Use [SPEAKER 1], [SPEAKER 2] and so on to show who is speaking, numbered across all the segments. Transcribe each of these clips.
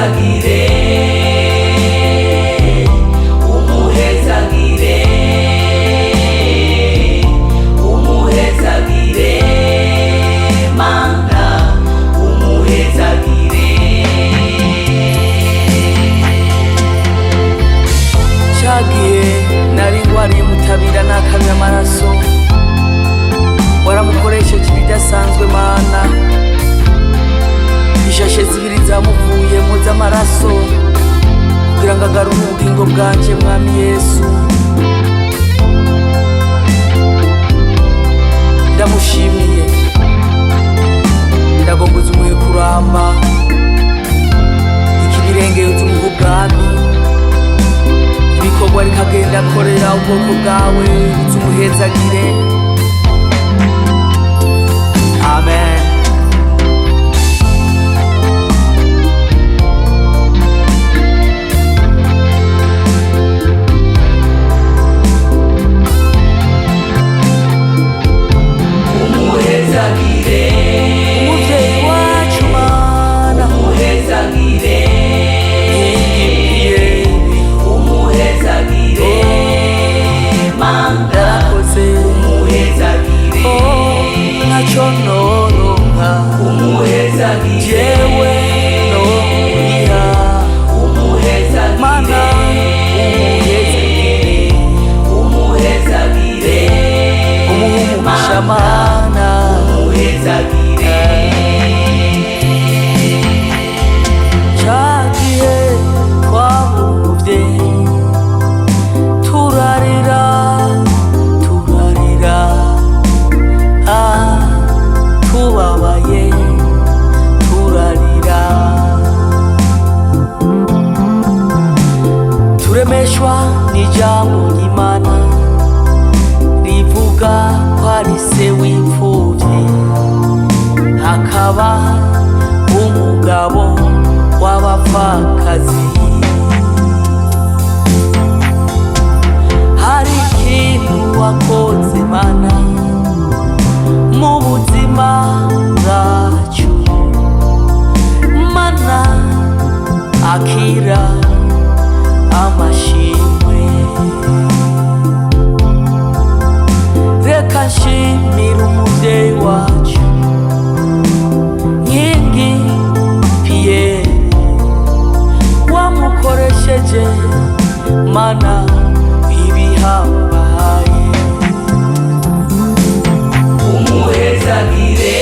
[SPEAKER 1] umuhezagire, umuhezagire, umuhezagire, Mana umuhezagire. Cagiye nari ngwariye mutabira nakamye amaraso, waramukoresheje ibidasanzwe Mana. Ishashe zibiri zamuvuyemo z'amaraso kugira ngo agarure ubugingo bwanje Mwami Yesu. Ndamushimiye, ndagomboza umuhe kuramba ikibirengeye utumuha ubwami, ibikorwa rikagenda akorera ubwoko bwawe, utumuhezagire. Amen. Cagiye twahuvye turarira turarira, tubabaye turarira, turemeshwa n'ijambo ry'Imana rivuga ko ari se w'imfuvyi, hakaba umugabo w'abapfakazi. Hari ikintu wakoze Mana mu buzima bwacu Mana, akira amashimwe. Reka nshimire umuvyeyi wacu Nkingi Pierre, wamukoresheje Mana ibihambaye. Umuhezagire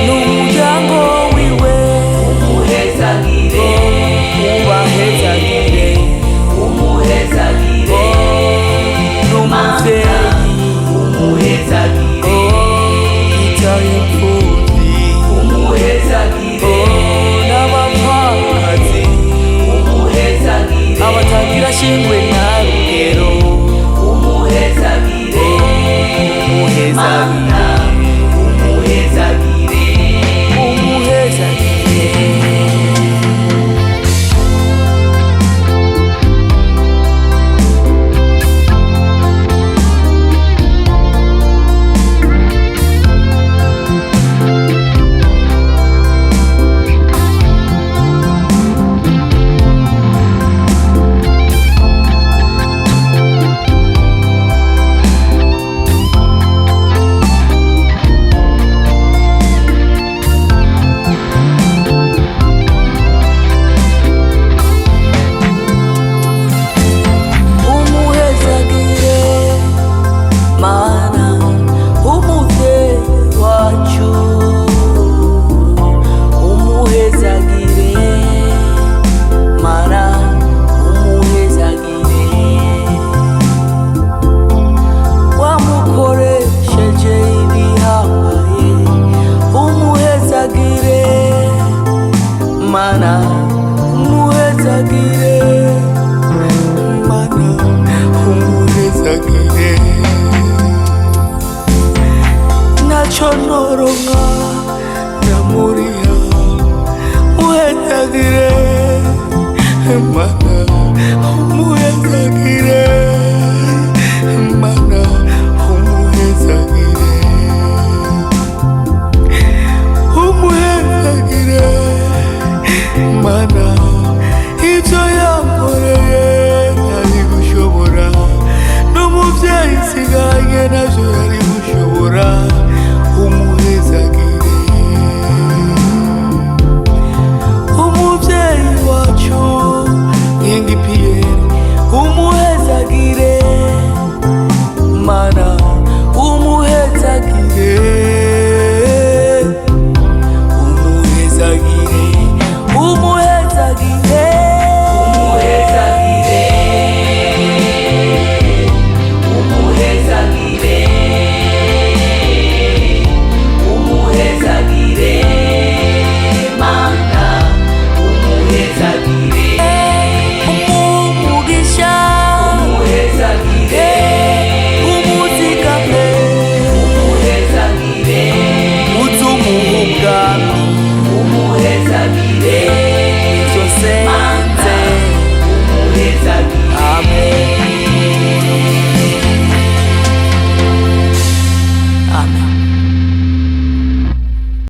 [SPEAKER 1] n'umuryango wiwe, umuhezagire, ubahezagire, umuhezagire n'umuvyeyi, umuhezagire itaye imfuvyi, umuhezagire n'abapfakazi, umuhezagire abatagira shingwe na rugero, umuhezagire, umuhezagire, umuhezagire, umuhezagire. Mana umuhezagire, Mana umuhezagire. Naco noronka ndamuriha, muhezagire Mana umuhezagire, Mana umuhezagire, umuhezagire Mana ndagiye